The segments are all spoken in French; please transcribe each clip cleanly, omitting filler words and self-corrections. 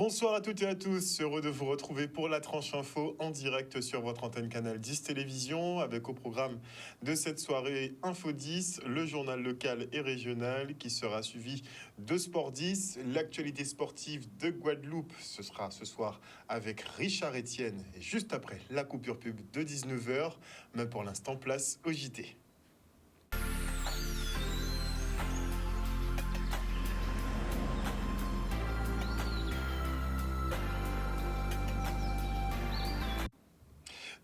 Bonsoir à toutes et à tous, heureux de vous retrouver pour la tranche info en direct sur votre antenne Canal 10 Télévision avec au programme de cette soirée Info 10, le journal local et régional qui sera suivi de Sport 10, l'actualité sportive de Guadeloupe, ce sera ce soir avec Richard Etienne et juste après la coupure pub de 19h, mais pour l'instant place au JT.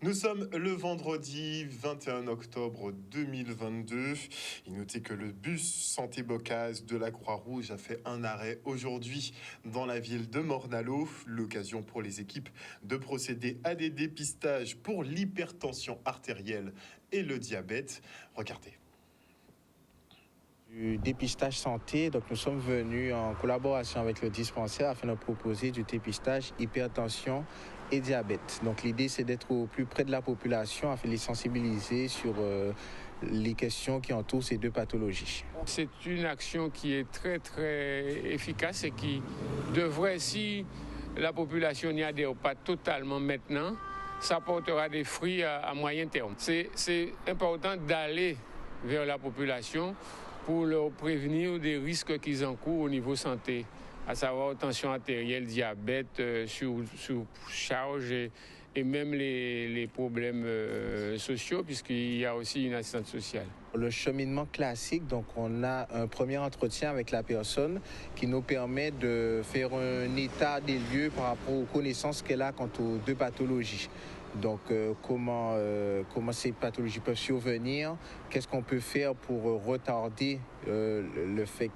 Nous sommes le vendredi 21 octobre 2022. Il notait que le bus Santé Bocaz de la Croix-Rouge a fait un arrêt aujourd'hui dans la ville de Morne-à-l'Eau. L'occasion pour les équipes de procéder à des dépistages pour l'hypertension artérielle et le diabète. Regardez. Du dépistage santé, donc nous sommes venus en collaboration avec le dispensaire afin de proposer du dépistage hypertension et diabète. Donc l'idée c'est d'être au plus près de la population afin de les sensibiliser sur les questions qui entourent ces deux pathologies. C'est une action qui est très très efficace et qui devrait, si la population n'y adhère pas totalement maintenant, ça portera des fruits à moyen terme. C'est important d'aller vers la population pour leur prévenir des risques qu'ils encourent au niveau santé, à savoir tension artérielle, diabète, surcharge et même les problèmes sociaux, puisqu'il y a aussi une assistance sociale. Le cheminement classique, donc on a un premier entretien avec la personne qui nous permet de faire un état des lieux par rapport aux connaissances qu'elle a quant aux deux pathologies. Donc comment ces pathologies peuvent survenir, qu'est-ce qu'on peut faire pour retarder le fait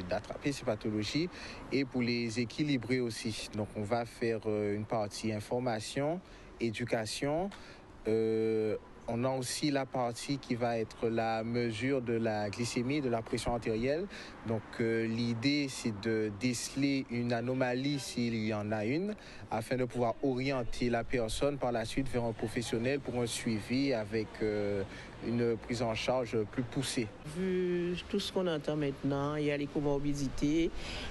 d'attraper ces pathologies et pour les équilibrer aussi. Donc on va faire une partie information, éducation. On a aussi la partie qui va être la mesure de la glycémie, de la pression artérielle. Donc l'idée, c'est de déceler une anomalie s'il y en a une, afin de pouvoir orienter la personne par la suite vers un professionnel pour un suivi avec une prise en charge plus poussée. Vu tout ce qu'on entend maintenant, il y a les comorbidités,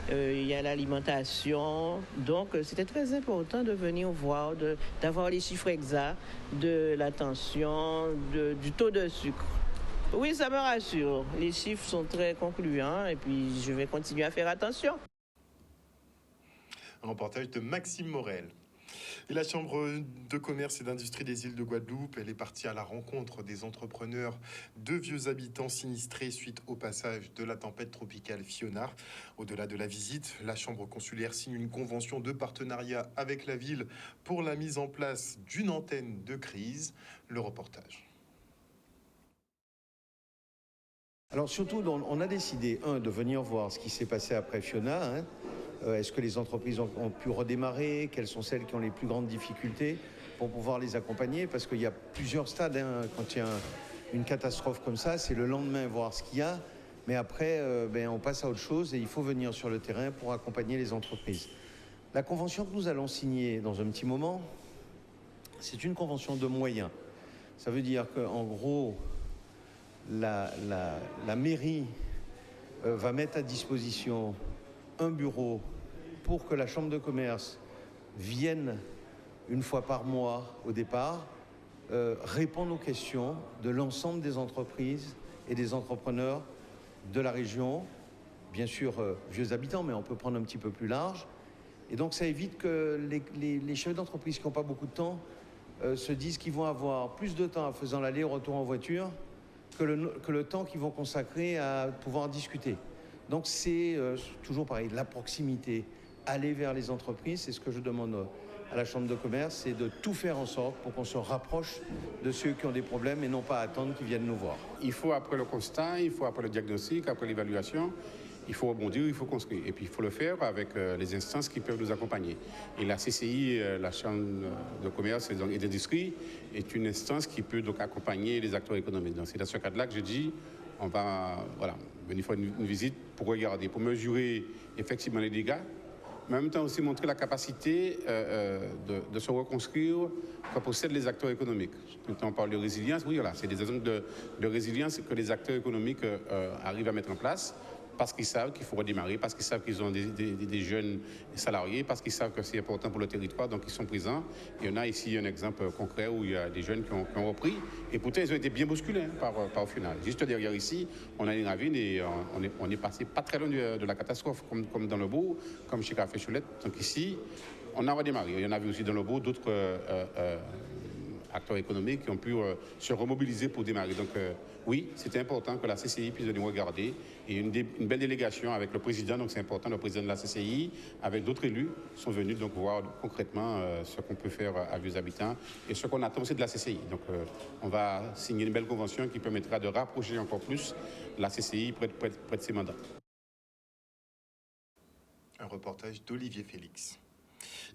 il y a l'alimentation. Donc c'était très important de venir voir, d'avoir les chiffres exacts de la tension, du taux de sucre. Oui, ça me rassure. Les chiffres sont très concluants et puis je vais continuer à faire attention. Un reportage de Maxime Morel. Et la Chambre de commerce et d'industrie des îles de Guadeloupe, elle est partie à la rencontre des entrepreneurs de vieux habitants sinistrés suite au passage de la tempête tropicale Fiona. Au-delà de la visite, la Chambre consulaire signe une convention de partenariat avec la ville pour la mise en place d'une antenne de crise. Le reportage. Alors surtout, on a décidé, de venir voir ce qui s'est passé après Fiona. Est-ce que les entreprises ont pu redémarrer? Quelles sont celles qui ont les plus grandes difficultés pour pouvoir les accompagner? Parce qu'il y a plusieurs stades. Quand il y a une catastrophe comme ça, c'est le lendemain voir ce qu'il y a. Mais après, on passe à autre chose et il faut venir sur le terrain pour accompagner les entreprises. La convention que nous allons signer dans un petit moment, c'est une convention de moyens. Ça veut dire qu'en gros, la mairie va mettre à disposition un bureau pour que la Chambre de commerce vienne une fois par mois au départ, répondre aux questions de l'ensemble des entreprises et des entrepreneurs de la région, bien sûr vieux habitants, mais on peut prendre un petit peu plus large. Et donc ça évite que les chefs d'entreprise qui n'ont pas beaucoup de temps se disent qu'ils vont avoir plus de temps en faisant l'aller-retour en voiture que le temps qu'ils vont consacrer à pouvoir discuter. Donc c'est toujours pareil, la proximité, aller vers les entreprises, c'est ce que je demande à la Chambre de commerce, c'est de tout faire en sorte pour qu'on se rapproche de ceux qui ont des problèmes et non pas attendre qu'ils viennent nous voir. Il faut après le constat, il faut après le diagnostic, après l'évaluation, il faut rebondir, il faut construire. Et puis il faut le faire avec les instances qui peuvent nous accompagner. Et la CCI, la Chambre de commerce et d'industrie, est une instance qui peut donc accompagner les acteurs économiques. Donc c'est dans ce cadre-là que je dis, on va venir faire une visite pour regarder, pour mesurer effectivement les dégâts, mais en même temps aussi montrer la capacité de se reconstruire que possèdent les acteurs économiques. Tout le temps on parle de résilience, oui, voilà, c'est des exemples de résilience que les acteurs économiques arrivent à mettre en place parce qu'ils savent qu'il faut redémarrer, parce qu'ils savent qu'ils ont des jeunes salariés, parce qu'ils savent que c'est important pour le territoire, donc ils sont présents. Il y en a ici un exemple concret où il y a des jeunes qui ont repris, et pourtant ils ont été bien bousculés par au final. Juste derrière ici, on a une ravine et on est passé pas très loin de la catastrophe, comme dans le bourg, comme chez Café Choulette. Donc ici, on a redémarré. Il y en avait aussi dans le bourg d'autres acteurs économiques qui ont pu se remobiliser pour démarrer. Donc oui, c'était important que la CCI puisse venir regarder. Et une belle délégation avec le président, donc c'est important, le président de la CCI, avec d'autres élus, sont venus donc voir concrètement ce qu'on peut faire à Vieux Habitants et ce qu'on attend aussi de la CCI. Donc on va signer une belle convention qui permettra de rapprocher encore plus la CCI près de ses mandats. Un reportage d'Olivier Félix.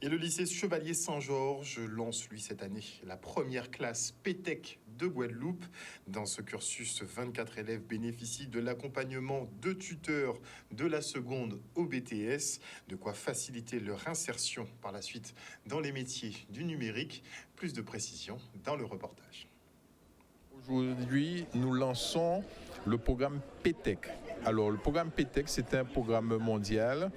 Et le lycée Chevalier Saint-Georges lance, lui, cette année, la première classe PTEC de Guadeloupe. Dans ce cursus, 24 élèves bénéficient de l'accompagnement de tuteurs de la seconde au BTS, de quoi faciliter leur insertion par la suite dans les métiers du numérique. Plus de précisions dans le reportage. Aujourd'hui, nous lançons le programme PTEC. Alors, le programme PTEC, c'est un programme mondial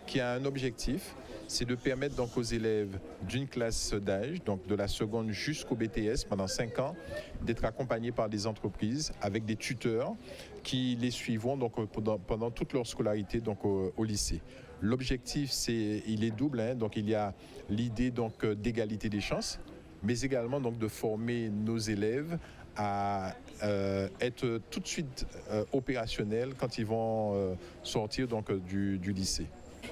qui a un objectif, c'est de permettre donc aux élèves d'une classe d'âge, donc de la seconde jusqu'au BTS pendant 5 ans, d'être accompagnés par des entreprises avec des tuteurs qui les suivront donc pendant toute leur scolarité donc au lycée. L'objectif, il est double, donc il y a l'idée donc d'égalité des chances, mais également donc de former nos élèves à être tout de suite opérationnels quand ils vont sortir donc du lycée.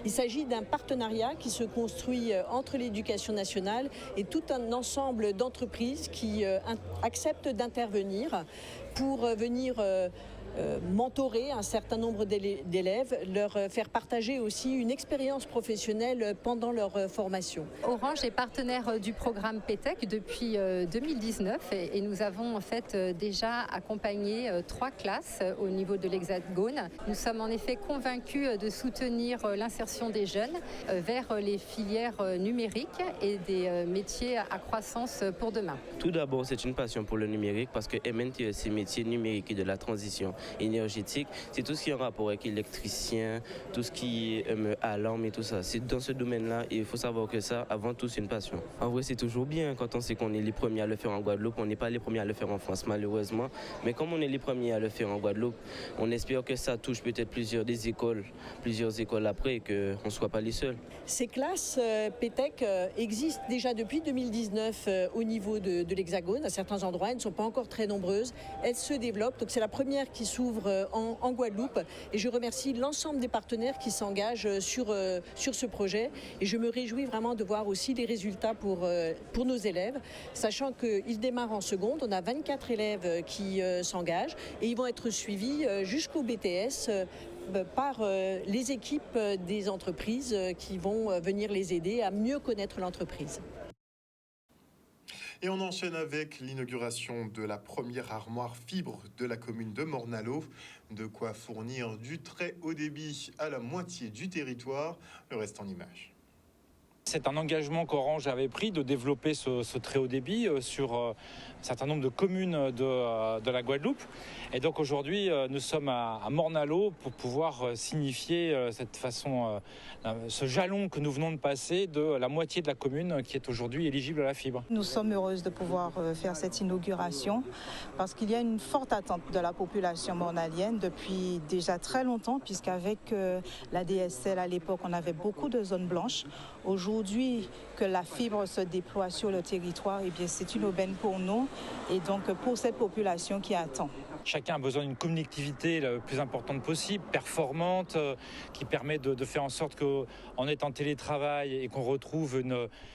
Il s'agit d'un partenariat qui se construit entre l'éducation nationale et tout un ensemble d'entreprises qui acceptent d'intervenir pour venir mentorer un certain nombre d'élèves, leur faire partager aussi une expérience professionnelle pendant leur formation. Orange est partenaire du programme PTEC depuis 2019 et nous avons en fait déjà accompagné 3 classes au niveau de l'Hexagone. Nous sommes en effet convaincus de soutenir l'insertion des jeunes vers les filières numériques et des métiers à croissance pour demain. Tout d'abord, c'est une passion pour le numérique parce que MNT, ces métiers numériques et de la transition énergétique, c'est tout ce qui est en rapport avec l'électricien, tout ce qui est alarme et tout ça. C'est dans ce domaine-là et il faut savoir que ça, avant tout, c'est une passion. En vrai, c'est toujours bien quand on sait qu'on est les premiers à le faire en Guadeloupe. On n'est pas les premiers à le faire en France, malheureusement. Mais comme on est les premiers à le faire en Guadeloupe, on espère que ça touche peut-être plusieurs écoles après et qu'on ne soit pas les seuls. Ces classes PTEC existent déjà depuis 2019 au niveau de l'Hexagone. À certains endroits, elles ne sont pas encore très nombreuses. Elles se développent. Donc c'est la première qui s'ouvre en Guadeloupe. Et je remercie l'ensemble des partenaires qui s'engagent sur ce projet. Et je me réjouis vraiment de voir aussi les résultats pour nos élèves, sachant qu'ils démarrent en seconde. On a 24 élèves qui s'engagent et ils vont être suivis jusqu'au BTS par les équipes des entreprises qui vont venir les aider à mieux connaître l'entreprise. Et on enchaîne avec l'inauguration de la première armoire fibre de la commune de Morne-à-l'Eau. De quoi fournir du très haut débit à la moitié du territoire. Le reste en images. C'est un engagement qu'Orange avait pris de développer ce très haut débit sur un certain nombre de communes de la Guadeloupe. Et donc aujourd'hui, nous sommes à Morne-à-l'Eau pour pouvoir signifier cette façon, ce jalon que nous venons de passer de la moitié de la commune qui est aujourd'hui éligible à la fibre. Nous sommes heureuses de pouvoir faire cette inauguration parce qu'il y a une forte attente de la population mornalienne depuis déjà très longtemps, puisqu'avec la DSL à l'époque, on avait beaucoup de zones blanches. Aujourd'hui, que la fibre se déploie sur le territoire, eh bien, c'est une aubaine pour nous et donc pour cette population qui attend. Chacun a besoin d'une connectivité la plus importante possible, performante, qui permet de faire en sorte qu'en étant en télétravail et qu'on retrouve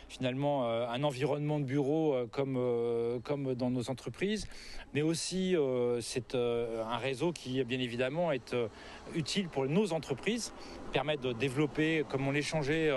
finalement un environnement de bureau comme dans nos entreprises. Mais aussi, c'est un réseau qui, bien évidemment, est utile pour nos entreprises, permet de développer, comme on l'échangeait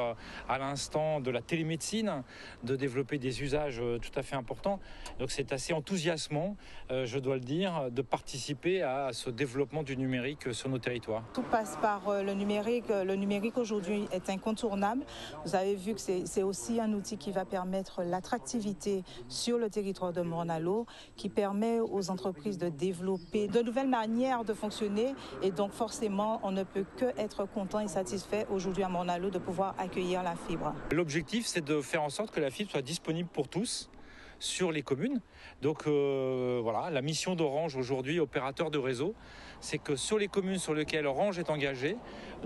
à l'instant de la télémédecine, de développer des usages tout à fait importants. Donc c'est assez enthousiasmant, je dois le dire, de participer à ce développement du numérique sur nos territoires. Tout passe par le numérique. Le numérique aujourd'hui est incontournable. Vous avez vu que c'est aussi un outil qui va permettre l'attractivité sur le territoire de Morne-à-l'Eau, qui permet aux entreprises de développer de nouvelles manières de fonctionner. Et donc forcément, on ne peut que être content et satisfait aujourd'hui à Morne-à-l'Eau de pouvoir accueillir la fibre. L'objectif, c'est de faire en sorte que la fibre soit disponible pour tous sur les communes. Donc voilà, la mission d'Orange aujourd'hui, opérateur de réseau, c'est que sur les communes sur lesquelles Orange est engagé,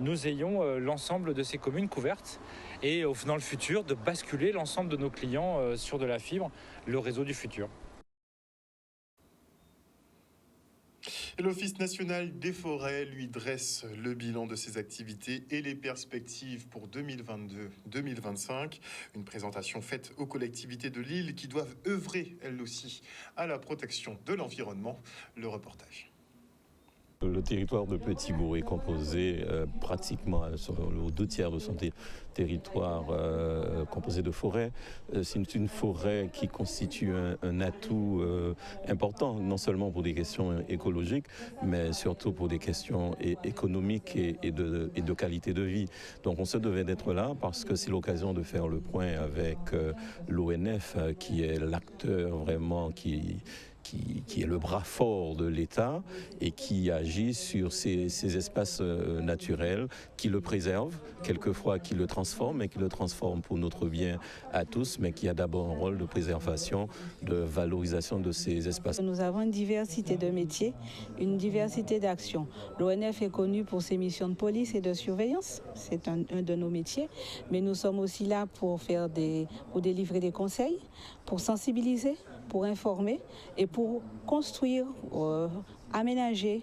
nous ayons l'ensemble de ces communes couvertes et dans le futur de basculer l'ensemble de nos clients sur de la fibre, le réseau du futur. Et l'Office national des forêts lui dresse le bilan de ses activités et les perspectives pour 2022-2025. Une présentation faite aux collectivités de l'île qui doivent œuvrer, elles aussi, à la protection de l'environnement. Le reportage. Le territoire de Petit-Bourg est composé pratiquement aux 2/3 de son territoire composé de forêts. C'est une forêt qui constitue un atout important, non seulement pour des questions écologiques, mais surtout pour des questions économiques et de qualité de vie. Donc on se devait d'être là parce que c'est l'occasion de faire le point avec l'ONF, qui est l'acteur vraiment qui est le bras fort de l'État et qui agit sur ces espaces naturels, qui le préserve, quelquefois qui le transforme, et qui le transforme pour notre bien à tous, mais qui a d'abord un rôle de préservation, de valorisation de ces espaces. Nous avons une diversité de métiers, une diversité d'actions. L'ONF est connu pour ses missions de police et de surveillance, c'est un de nos métiers, mais nous sommes aussi là pour délivrer des conseils, pour sensibiliser, pour informer et pour construire, aménager,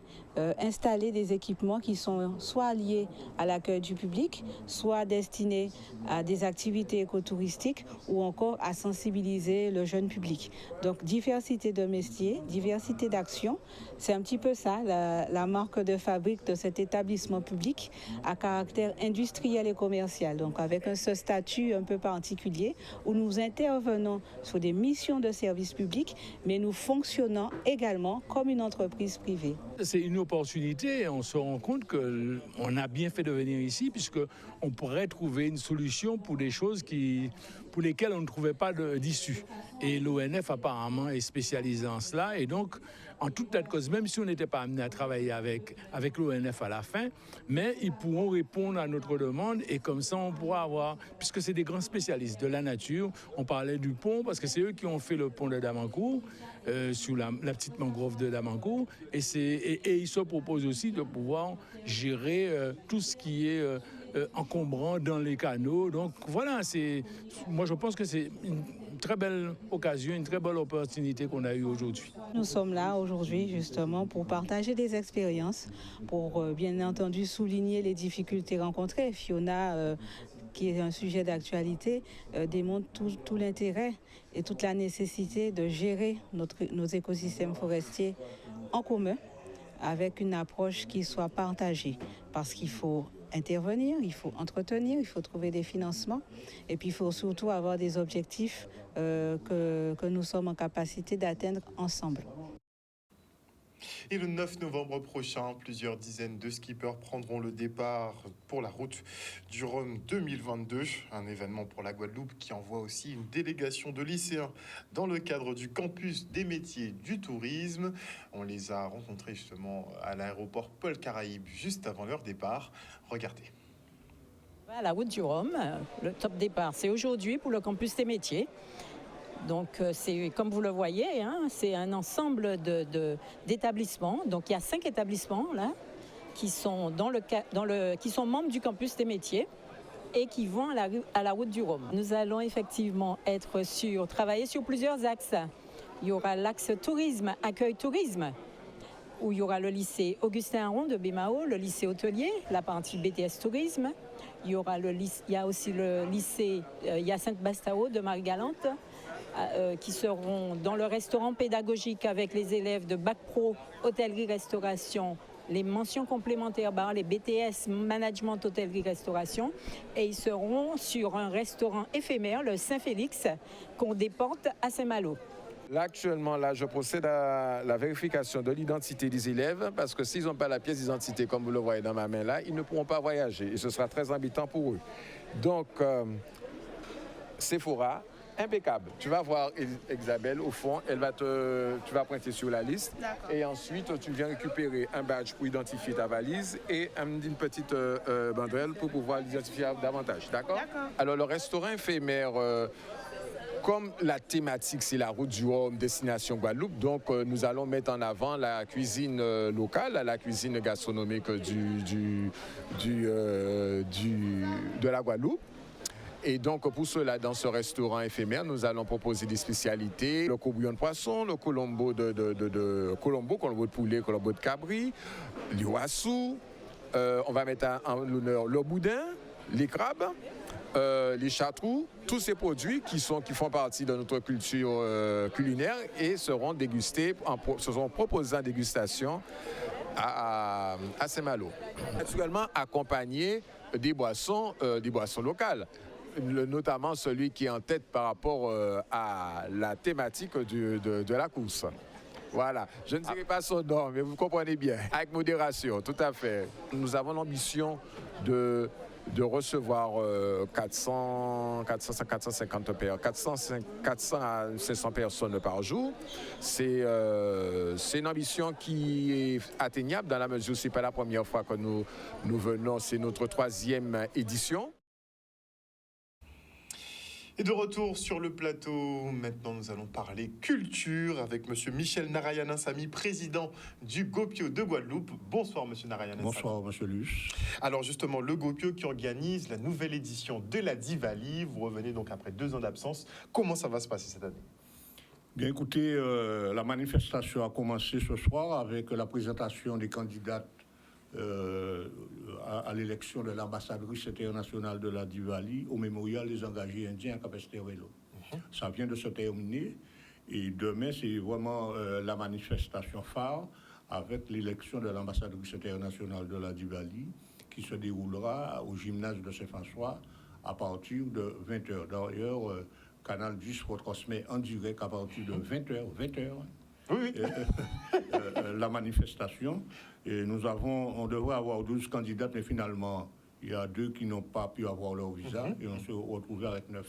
installer des équipements qui sont soit liés à l'accueil du public, soit destinés à des activités écotouristiques ou encore à sensibiliser le jeune public. Donc diversité de métiers, diversité d'actions, c'est un petit peu ça la marque de fabrique de cet établissement public à caractère industriel et commercial. Donc avec ce statut un peu particulier où nous intervenons sur des missions de service public, mais nous fonctionnons également comme une entreprise privée. C'est une opportunité, on se rend compte qu'on a bien fait de venir ici puisqu'on pourrait trouver une solution pour des choses pour lesquelles on ne trouvait pas d'issue. Et l'ONF apparemment est spécialisé en cela et donc en toute tête cause, même si on n'était pas amené à travailler avec l'ONF à la fin, mais ils pourront répondre à notre demande et comme ça on pourra avoir, puisque c'est des grands spécialistes de la nature, on parlait du pont parce que c'est eux qui ont fait le pont de Damancourt, sur la petite mangrove de Damancourt et ils se proposent aussi de pouvoir gérer tout ce qui est encombrant dans les canaux. Donc voilà, moi je pense que c'est une très belle occasion, une très belle opportunité qu'on a eue aujourd'hui. Nous sommes là aujourd'hui justement pour partager des expériences, pour bien entendu souligner les difficultés rencontrées. Fiona, qui est un sujet d'actualité, démontre tout l'intérêt et toute la nécessité de gérer nos écosystèmes forestiers en commun avec une approche qui soit partagée parce qu'il faut intervenir, il faut entretenir, il faut trouver des financements et puis il faut surtout avoir des objectifs que nous sommes en capacité d'atteindre ensemble. Et le 9 novembre prochain, plusieurs dizaines de skippers prendront le départ pour la route du Rhum 2022, un événement pour la Guadeloupe qui envoie aussi une délégation de lycéens dans le cadre du campus des métiers du tourisme. On les a rencontrés justement à l'aéroport Paul Caraïbes juste avant leur départ. Regardez. À la route du Rhum, le top départ, c'est aujourd'hui pour le campus des métiers. Donc c'est comme vous le voyez, c'est un ensemble d'établissements. Donc il y a 5 établissements là qui sont qui sont membres du campus des métiers et qui vont à la route du Rhum. Nous allons effectivement travailler sur plusieurs axes. Il y aura l'axe tourisme, accueil tourisme, où il y aura le lycée Augustin Aron de Bémao, le lycée hôtelier, la partie BTS tourisme. Il y a aussi le lycée Hyacinthe Bastao de Marie-Galante, qui seront dans le restaurant pédagogique avec les élèves de Bac Pro, hôtellerie-restauration, les mentions complémentaires bar, les BTS Management Hôtellerie Restauration, et ils seront sur un restaurant éphémère, le Saint-Félix, qu'on déporte à Saint-Malo. Là, actuellement, je procède à la vérification de l'identité des élèves parce que s'ils n'ont pas la pièce d'identité, comme vous le voyez dans ma main là, ils ne pourront pas voyager et ce sera très embêtant pour eux. Donc, Sephora, impeccable. Tu vas voir Isabelle au fond, tu vas pointer sur la liste et ensuite tu viens récupérer un badge pour identifier ta valise et une petite banderole pour pouvoir l'identifier davantage. D'accord? Alors, le restaurant éphémère... Comme la thématique, c'est la route du Rhum, destination Guadeloupe, donc nous allons mettre en avant la cuisine locale, la cuisine gastronomique de la Guadeloupe. Et donc, pour cela, dans ce restaurant éphémère, nous allons proposer des spécialités. Le courbouillon de poisson, le colombo colombo de poulet, colombo de cabri, l'ioassou. On va mettre en l'honneur le boudin, les crabes. Les chartrous, tous ces produits qui font partie de notre culture culinaire et seront proposés en dégustation à Saint-Malo. Également accompagné des boissons locales, notamment celui qui est en tête par rapport à la thématique de la course. Voilà, je ne dirai pas son nom, mais vous comprenez bien, avec modération, tout à fait. Nous avons l'ambition de recevoir 400 à 500 personnes par jour. C'est une ambition qui est atteignable dans la mesure où ce n'est pas la première fois que nous venons, c'est notre 3e édition. Et de retour sur le plateau, maintenant nous allons parler culture avec monsieur Michel Narayanan-Samy, président du Gopio de Guadeloupe. Bonsoir monsieur Narayanan-Samy. Bonsoir monsieur Luce. Alors justement, le Gopio qui organise la nouvelle édition de la Diwali. Vous revenez donc après 2 ans d'absence. Comment ça va se passer cette année? Bien écoutez, la manifestation a commencé ce soir avec la présentation des candidates à l'élection de l'ambassadrice internationale de la Diwali au mémorial des engagés indiens à Capesterelo. Ça vient de se terminer et demain c'est vraiment la manifestation phare avec l'élection de l'ambassadrice internationale de la Diwali qui se déroulera au gymnase de Saint-François à partir de 20h. D'ailleurs, Canal 10 retransmet en direct à partir de 20h. Oui. La manifestation. Et on devrait avoir 12 candidates, mais finalement, il y a 2 qui n'ont pas pu avoir leur visa et on se retrouve avec 9.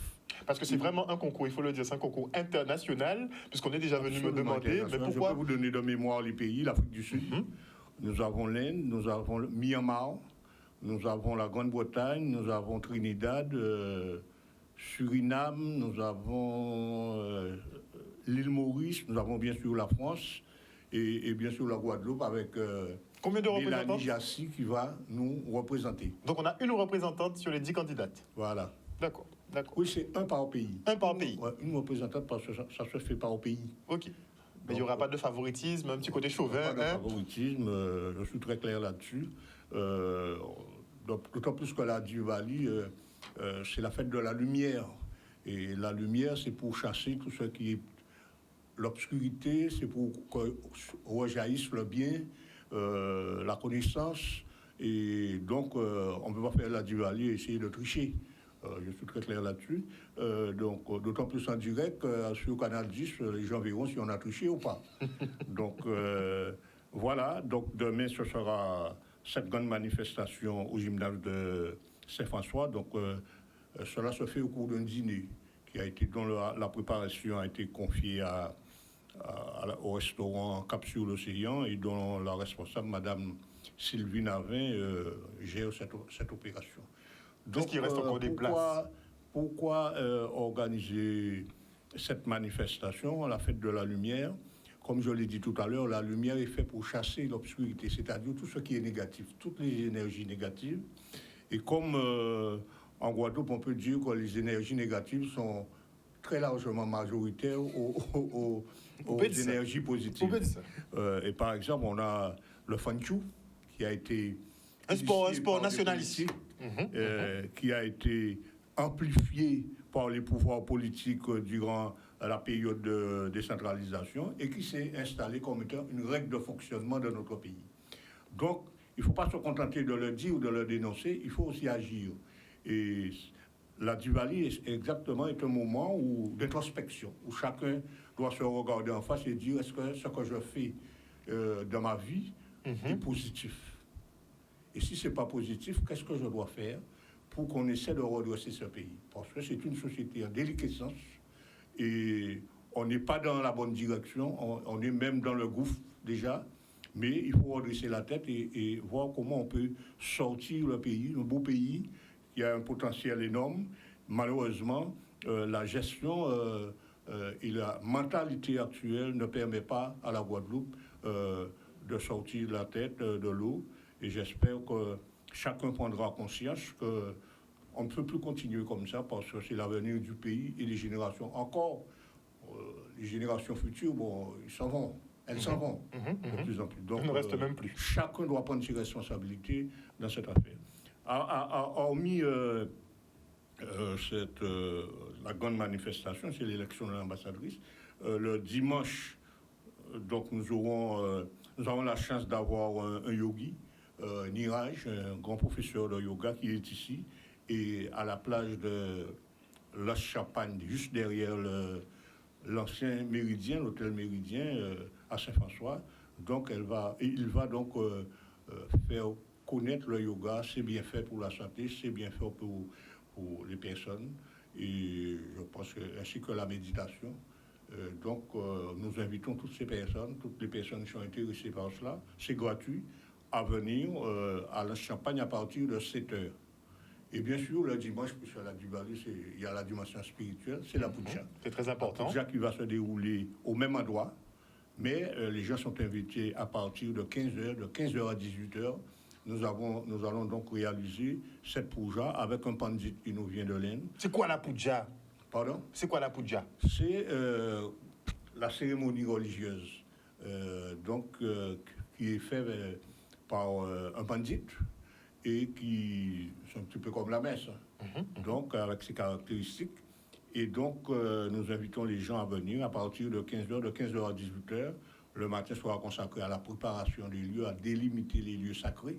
Parce que c'est vraiment un concours, il faut le dire, c'est un concours international, puisqu'on est déjà venu me demander, mais pourquoi... Je peux vous donner de mémoire les pays, l'Afrique du Sud, nous avons l'Inde, nous avons le Myanmar, nous avons la Grande-Bretagne, nous avons Trinidad, Suriname, nous avons l'île Maurice, nous avons bien sûr la France et bien sûr la Guadeloupe avec combien de représentants Mélanie Jassy qui va nous représenter. Donc on a une représentante sur les 10 candidates. Voilà. D'accord. Oui, c'est un par pays. Un par pays. Ouais, une représentante parce que ça se fait par pays. Ok. Mais il n'y aura pas de favoritisme, un petit côté chauvin. Pas de favoritisme, je suis très clair là-dessus. D'autant plus que la Diwali, c'est la fête de la lumière. Et la lumière, c'est pour chasser tout ce qui est l'obscurité, c'est pour que rejaillisse le bien, la connaissance. Et donc, on ne peut pas faire la Diwali et essayer de tricher. Je suis très clair là-dessus. Donc, d'autant plus en direct, sur Canal 10, les gens verront si on a triché ou pas. Donc, voilà. Donc, demain, ce sera cette grande manifestation au gymnase de Saint-François. Donc, cela se fait au cours d'un dîner dont la préparation a été confiée au restaurant Cap sur l'Océan et dont la responsable, Madame Sylvie Navin, gère cette opération. Qu'est-ce qui reste encore des places? Pourquoi organiser cette manifestation, la fête de la lumière? Comme je l'ai dit tout à l'heure, la lumière est faite pour chasser l'obscurité, c'est-à-dire tout ce qui est négatif, toutes les énergies négatives. Et comme en Guadeloupe, on peut dire que les énergies négatives sont très largement majoritaires aux énergies positives. Et par exemple, on a le Fanchou, qui a été... Un sport nationaliste. Qui a été amplifié par les pouvoirs politiques durant la période de décentralisation et qui s'est installé comme étant une règle de fonctionnement de notre pays. Donc, il ne faut pas se contenter de le dire ou de le dénoncer, il faut aussi agir. Et la Diwali est un moment d'introspection, où chacun doit se regarder en face et dire est-ce que ce que je fais dans ma vie est positif. Et si ce n'est pas positif, qu'est-ce que je dois faire pour qu'on essaie de redresser ce pays? Parce que c'est une société en déliquescence et on n'est pas dans la bonne direction, on est même dans le gouffre déjà, mais il faut redresser la tête et voir comment on peut sortir le pays, un beau pays qui a un potentiel énorme. Malheureusement, la gestion et la mentalité actuelle ne permet pas à la Guadeloupe de sortir la tête de l'eau. Et j'espère que chacun prendra conscience qu'on ne peut plus continuer comme ça parce que c'est l'avenir du pays et les générations encore. Les générations futures, bon, ils s'en vont. Elles s'en vont de plus en plus. Donc, il ne reste même plus. Chacun doit prendre ses responsabilités dans cette affaire. Hormis la grande manifestation, c'est l'élection de l'ambassadrice, le dimanche, donc nous avons la chance d'avoir un yogi, Niraj, un grand professeur de yoga qui est ici, et à la plage de Las Champagne, juste derrière l'ancien Méridien, l'hôtel Méridien à Saint-François. Donc il va donc faire connaître le yoga, c'est bien fait pour la santé, c'est bien fait pour les personnes, et je pense ainsi que la méditation. Donc nous invitons toutes les personnes qui sont intéressées par cela, c'est gratuit, à venir à la Champagne à partir de 7h. Et bien sûr, le dimanche, puisque la Diwali, il y a la dimension spirituelle, c'est la puja. C'est très important. La puja qui va se dérouler au même endroit, mais les gens sont invités à partir de 15h, de 15h à 18h. Nous allons donc réaliser cette puja avec un pandit qui nous vient de l'Inde. C'est quoi la puja? Pardon? C'est quoi la puja? C'est la cérémonie religieuse, qui est faite par un pandit et qui c'est un petit peu comme la messe, donc avec ses caractéristiques. Et donc nous invitons les gens à venir à partir de 15h, de 15h à 18h. Le matin sera consacré à la préparation des lieux, à délimiter les lieux sacrés.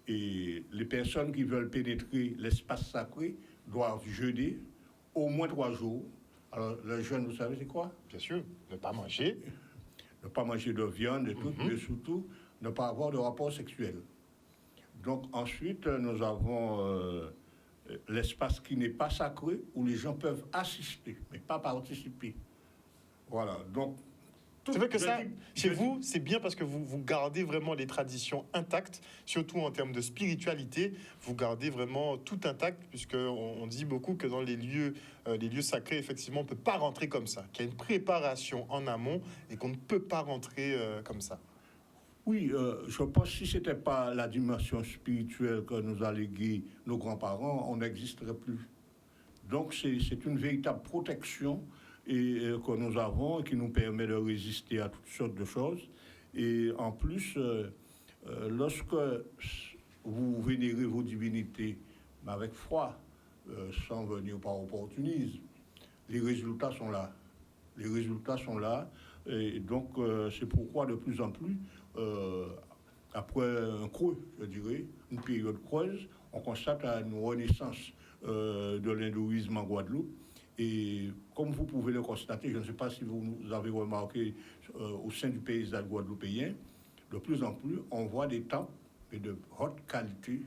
Et les personnes qui veulent pénétrer l'espace sacré doivent jeûner au moins 3 jours. Alors le jeûne, vous savez c'est quoi? Bien sûr, ne pas manger. Ne pas manger de viande et tout, mais surtout ne pas avoir de rapport sexuel. Donc ensuite, nous avons l'espace qui n'est pas sacré, où les gens peuvent assister, mais pas participer. Voilà, donc... C'est vrai que ça, chez vous, c'est bien parce que vous gardez vraiment les traditions intactes, surtout en termes de spiritualité. Vous gardez vraiment tout intact, puisqu'on dit beaucoup que dans les lieux sacrés, effectivement, on ne peut pas rentrer comme ça, qu'il y a une préparation en amont et qu'on ne peut pas rentrer comme ça. Oui, je pense que si ce n'était pas la dimension spirituelle que nous a léguée nos grands-parents, on n'existerait plus. Donc c'est une véritable protection que nous avons et qui nous permet de résister à toutes sortes de choses. Et en plus, lorsque vous vénérez vos divinités avec foi, sans venir par opportunisme, les résultats sont là. Les résultats sont là. Et donc, c'est pourquoi de plus en plus, après un creux, je dirais, une période creuse, on constate une renaissance de l'hindouisme en Guadeloupe. Et comme vous pouvez le constater, je ne sais pas si vous avez remarqué au sein du paysage guadeloupéen, de plus en plus, on voit des temples de haute qualité,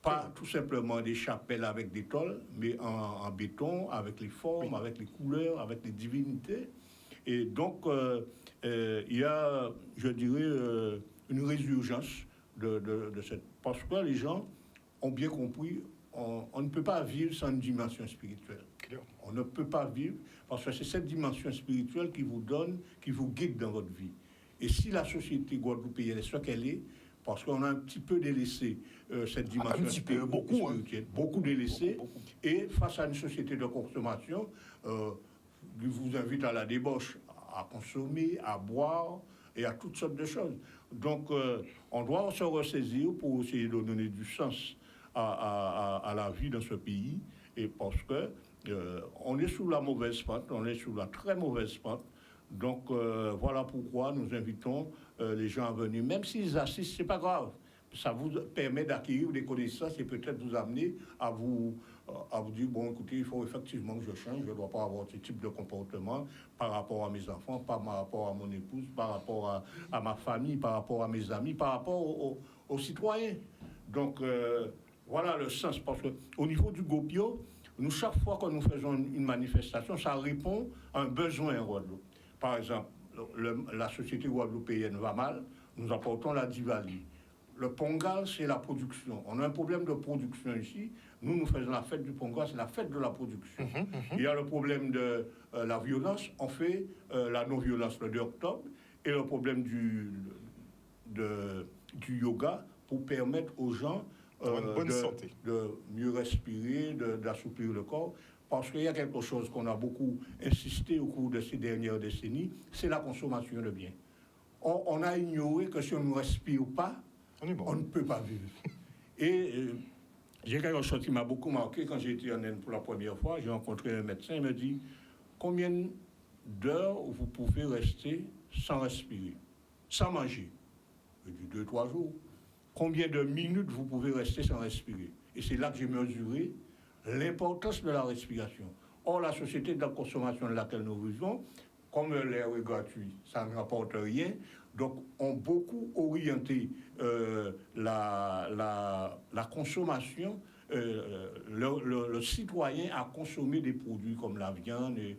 pas tout simplement des chapelles avec des tôles, mais en béton, avec les formes, avec les couleurs, avec les divinités. Et donc, il y a, je dirais, une résurgence de cette... Parce que les gens ont bien compris, on ne peut pas vivre sans une dimension spirituelle. On ne peut pas vivre, parce que c'est cette dimension spirituelle qui vous donne, qui vous guide dans votre vie. Et si la société guadeloupéenne est ce qu'elle est, parce qu'on a un petit peu délaissé cette dimension spirituelle, beaucoup délaissé, et face à une société de consommation, qui vous invite à la débauche, à consommer, à boire et à toutes sortes de choses. Donc, on doit se ressaisir pour essayer de donner du sens à la vie dans ce pays, et parce que on est sous la mauvaise pente, on est sous la très mauvaise pente Donc voilà pourquoi nous invitons les gens à venir. Même s'ils assistent, ce n'est pas grave. Ça vous permet d'acquérir des connaissances et peut-être vous amener à vous dire, bon, écoutez, il faut effectivement que je change, je ne dois pas avoir ce type de comportement par rapport à mes enfants, par rapport à mon épouse, par rapport à ma famille, par rapport à mes amis, par rapport aux citoyens. Donc, voilà le sens. Parce qu'au niveau du Gopio, nous, chaque fois que nous faisons une manifestation, ça répond à un besoin en Guadeloupe. Par exemple, la société guadeloupéenne va mal, nous apportons la Diwali. Le Pongal, c'est la production. On a un problème de production ici. Nous faisons la fête du Pongal, c'est la fête de la production. Il y a le problème de la violence, on fait la non-violence le 2 octobre, et le problème du yoga pour permettre aux gens de mieux respirer, d'assouplir le corps. Parce qu'il y a quelque chose qu'on a beaucoup insisté au cours de ces dernières décennies, c'est la consommation de biens. On a ignoré que si on ne respire pas, on ne peut pas vivre. Et j'ai quelque chose qui m'a beaucoup marqué quand j'ai été en Inde pour la première fois. J'ai rencontré un médecin, il me dit combien d'heures vous pouvez rester sans respirer, sans manger? Je dis 2-3 jours. Combien de minutes vous pouvez rester sans respirer? Et c'est là que j'ai mesuré l'importance de la respiration. Or, la société de la consommation dans laquelle nous vivons, comme l'air est gratuit, ça ne rapporte rien. Donc, ont beaucoup orienté la consommation, le citoyen à consommer des produits comme la viande et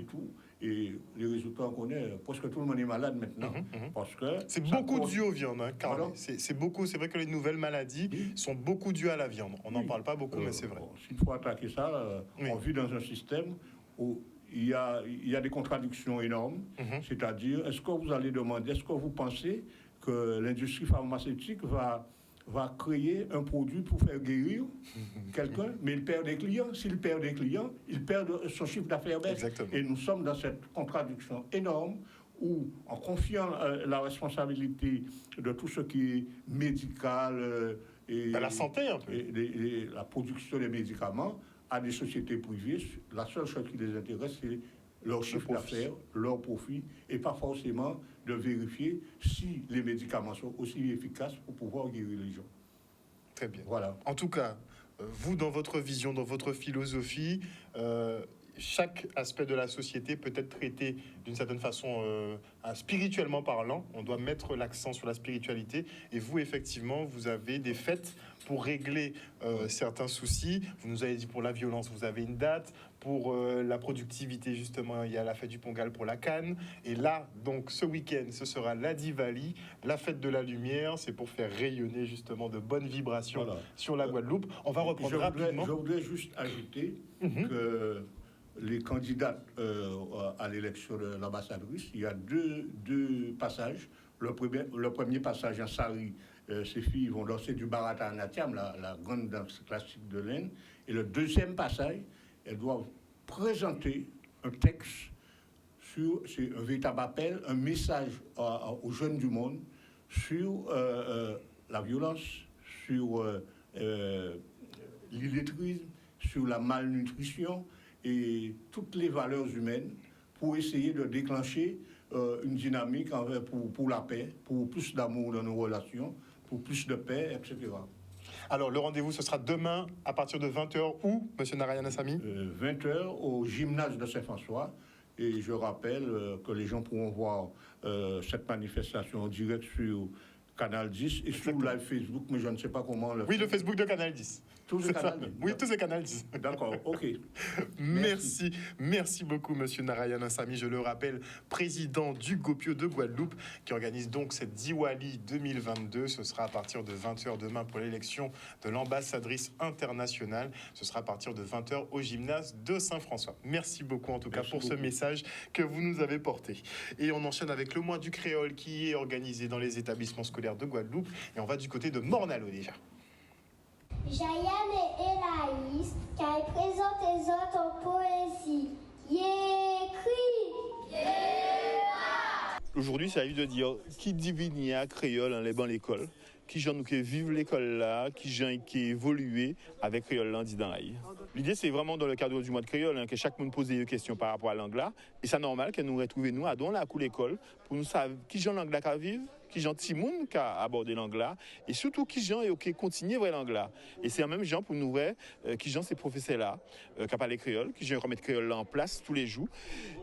tout. Et les résultats, on connaît. Presque tout le monde est malade maintenant. Parce que c'est beaucoup dû aux viandes, hein, Carl. C'est vrai que les nouvelles maladies sont beaucoup dues à la viande. On n'en parle pas beaucoup, mais c'est vrai. S'il faut attaquer ça, on vit dans un système où il y a des contradictions énormes. C'est-à-dire, est-ce que vous allez demander, est-ce que vous pensez que l'industrie pharmaceutique va créer un produit pour faire guérir quelqu'un, mais il perd des clients. S'il perd des clients, il perd son chiffre d'affaires baisse. Et nous sommes dans cette contradiction énorme où, en confiant la responsabilité de tout ce qui est médical et la santé un peu, et la production des médicaments à des sociétés privées, la seule chose qui les intéresse, c'est leur chiffre d'affaires, leur profit, et pas forcément de vérifier si les médicaments sont aussi efficaces pour pouvoir guérir les gens. Très bien. Voilà. En tout cas, vous, dans votre vision, dans votre philosophie, chaque aspect de la société peut être traité d'une certaine façon spirituellement parlant. On doit mettre l'accent sur la spiritualité. Et vous, effectivement, vous avez des fêtes pour régler certains soucis. Vous nous avez dit pour la violence, vous avez une date. Pour la productivité, justement, il y a la fête du Pongal pour la canne. Et là, donc, ce week-end, ce sera la Diwali, la fête de la lumière. C'est pour faire rayonner, justement, de bonnes vibrations sur la Guadeloupe. On va reprendre rapidement. Je voudrais juste ajouter que les candidats à l'élection de l'ambassadrice, il y a deux passages. Le premier passage en Sari, ces filles vont danser du Bharatanatyam, la grande danse classique de l'Inde. Et le deuxième passage, elles doivent présenter un texte c'est un véritable appel, un message aux jeunes du monde sur la violence, sur l'illettrisme, sur la malnutrition et toutes les valeurs humaines pour essayer de déclencher une dynamique pour la paix, pour plus d'amour dans nos relations, pour plus de paix, etc. Alors, le rendez-vous, ce sera demain à partir de 20h où, M. Narayana Samy 20h au gymnase de Saint-François. Et je rappelle que les gens pourront voir cette manifestation en direct sur Canal 10 et sur live Facebook, mais je ne sais pas comment le Oui, le Facebook de Canal 10. Tous les Canal 10. Oui, tous les Canal 10. D'accord, ok. Merci beaucoup, Monsieur Narayana Samy. Je le rappelle, président du Gopio de Guadeloupe, qui organise donc cette Diwali 2022. Ce sera à partir de 20h demain pour l'élection de l'ambassadrice internationale. Ce sera à partir de 20h au gymnase de Saint-François. Merci beaucoup, en tout cas, pour ce message que vous nous avez porté. Et on enchaîne avec le mois du créole qui est organisé dans les établissements scolaires de Guadeloupe. Et on va du côté de Morne-à-l'Eau déjà. Jayane et Elaïs, qui présentent les autres en poésie. Aujourd'hui, ça a eu de dire qui dit vigné à créole en les bancs l'école. qui gens nous qui vivent l'école là, qui gens qui évoluent avec créole lundi dans l'ail. L'idée c'est vraiment dans le cadre du mois de créole que chaque monde pose des questions par rapport à langue là et c'est normal que nous retrouvions nous à don la cour l'école pour nous savoir qui gens langue là qui vivent, qui gens petit monde qui a abordé langue là et surtout qui gens qui continuent vrai langue là. Et c'est en même gens pour nous voir qui gens ces professeurs là qui parlent créole, qui gens remettre créole là en place tous les jours.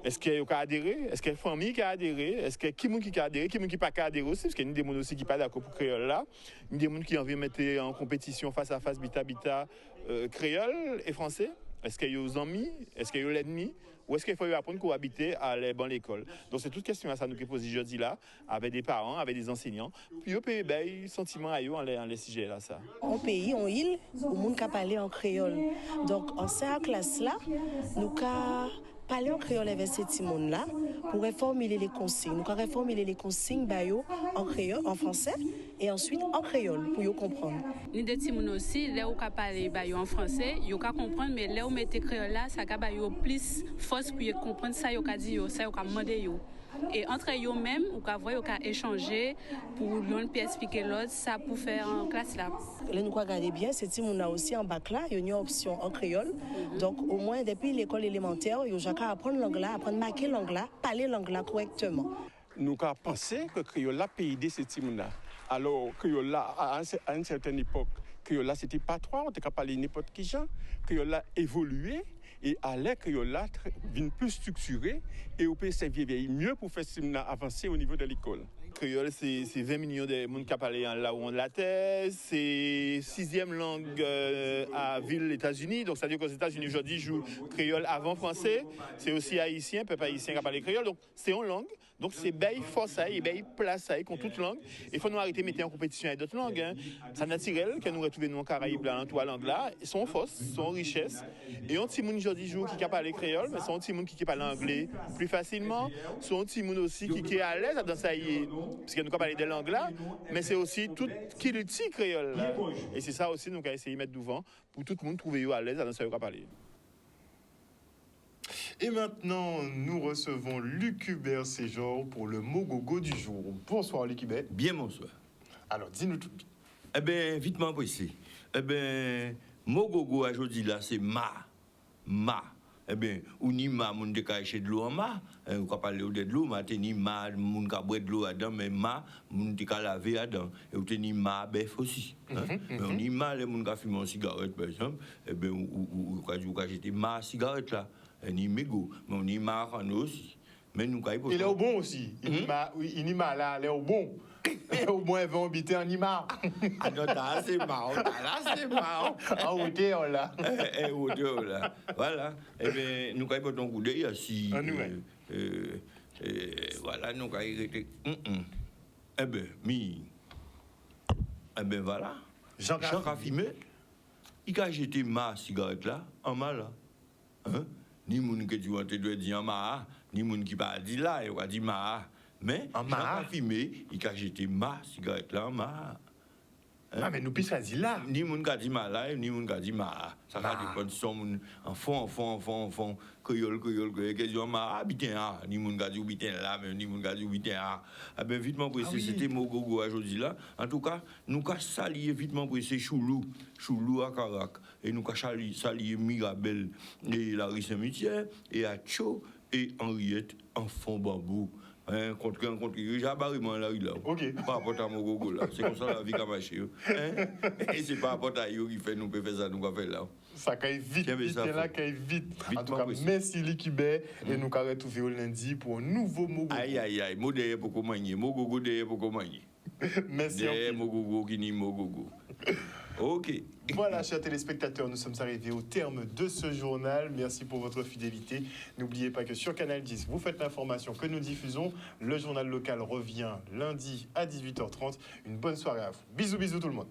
Est-ce qu'il y a adhéré? Est-ce qu'il y a une famille qui a adhéré? Est-ce qu'il y a qui monde qui a adhéré, qui monde qui pas adhéré aussi parce qu'il y a des monde aussi qui pas d'accord pour créole là, des monde qui ont envie de mettre en compétition face à face bita créole et français. Est-ce qu'il y a des amis? Est-ce qu'il y a l'ennemi? Ou est-ce qu'il faut apprendre à cohabiter à l'école? Donc c'est toute question à ça nous qui pose jeudi là, avec des parents, avec des enseignants. Puis on peut ben sentiment à eux en les sujets là ça. En pays, en île, au monde qui parler en créole. Donc en cette classe là, nous parler en créole avec ces petits monde là pour reformuler les consignes. Nous avons reformuler les consignes en créole, en français et ensuite en créole pour comprendre. Ni des petits monde aussi, là où ka parler en français, yo ka comprendre mais là où mettez créole là, ça ka plus force pour comprendre ça yo ka dit ça yo ka demander yo. Et entre eux même, ou ka voir, ou ka échanger pour l'un puis expliquer l'autre, ça pour faire en classe là. Là nous regardez bien, c'est si on a aussi en bac là, il y a une option en créole. Donc au moins depuis l'école élémentaire, il y a qu'à apprendre langue là, apprendre marquer langue là, parler langue là correctement. Nous avons pensé que créole là peut aider ces petits là. Alors créole là à une certaine époque, créole là c'était pas trop, on était capable de parler n'importe qui gens, créole là évolué. Et à l'air créole là vient plus structuré et on peut servir mieux pour faire avancer au niveau de l'école. Créole, c'est 20 millions de monde qui parlent là où on la terre. C'est 6e langue à ville États-Unis. Donc, c'est-à-dire qu'aux États-Unis, aujourd'hui, jouent créole avant français. C'est aussi haïtien, peuple haïtien qui parle créole. Donc, c'est en langue. Donc, c'est belle force et belle place contre toute langue. Il faut nous arrêter de mettre en compétition avec d'autres langues. Hein. C'est naturel que nous retrouvons nous en Caraïbes, là, en trois langues là. Sont force, sont richesse. Et on petit monde aujourd'hui joue qui parle créole, mais sont un petit monde qui parle anglais plus facilement. Sont un petit monde aussi qui est à l'aise dans ça. Parce que nous avons parlé de langue là, mais c'est aussi tout qui le dit créole là. Et c'est ça aussi nous avons essayé de mettre devant pour tout le monde trouver à l'aise dans ça qu'on parler. Et maintenant, nous recevons Luc Hubert Séjour pour le Mogogo du jour. Bonsoir Luc Hubert. Bien bonsoir. Alors dis-nous tout. Eh bien, vitement précis. Eh bien, Mogogo aujourd'hui là, c'est ma. Eh bien, ou ni ma, moun de ka acheter de l'eau en ma, on ka parler de l'eau, ma teni ma, moun ka boire de l'eau dedans, mais ma, moun de ka laver dedans, et ou teni ma bœuf aussi. Mais on ni ma, les moun ka fumer une cigarette par exemple, eh bien, ou ka acheter ma cigarette là, ni mégot, mais on ni ma en aussi. Mais nous ka il est au bon aussi. Il ni ma là, il est au bon. Au moins, ils vont habiter en Imar. Ah non, là, c'est marrant. En hauteur, là. Hauteur, là. Voilà. Eh bien, nous avons un coup d'œil aussi. Voilà, nous avons été. Eh bien, voilà. Jean Rafimé, il a jeté ma cigarette là, en mal là. Ni moun qui doit dire en ma, ni moun qui pas dit là, il va dire ma. Mais Jean Rafimé, il a jeté ma cigarette là, ma. Ah, mais nous puissions dire là. Ni moun qui dit ma là, ni moun qui dit ma. Ça va dépendre de son enfant, créole, qui dit ma, bitin, ni moun qui dit bitin là, ni moun qui dit bitin là. Ah ben, vitement pressé, c'était Mogogo aujourd'hui là. En tout cas, nous avons salué vitement pressé Choulou à Carac. Et nous avons salué Mirabel et Larry Saint-Mitière, et Atcho et Henriette Enfant Bambou. Contre j'ai barrément là, ok. Par rapport à Mogogo là, c'est comme ça la vie qui a marché. Et c'est par rapport à eux qui fait nous faire ça, nous faire là. Ça caille vite, là caille vite. En tout cas, merci Luc Hubert et nous allons retrouver au lundi pour un nouveau Mogogo. Aïe, mot derrière pour comment Mogogo derrière pour comment merci. Derrière Mogogo qui ni Mogogo. Ok. Voilà, chers téléspectateurs, nous sommes arrivés au terme de ce journal. Merci pour votre fidélité. N'oubliez pas que sur Canal 10, vous faites l'information que nous diffusons. Le journal local revient lundi à 18h30. Une bonne soirée à vous. Bisous tout le monde.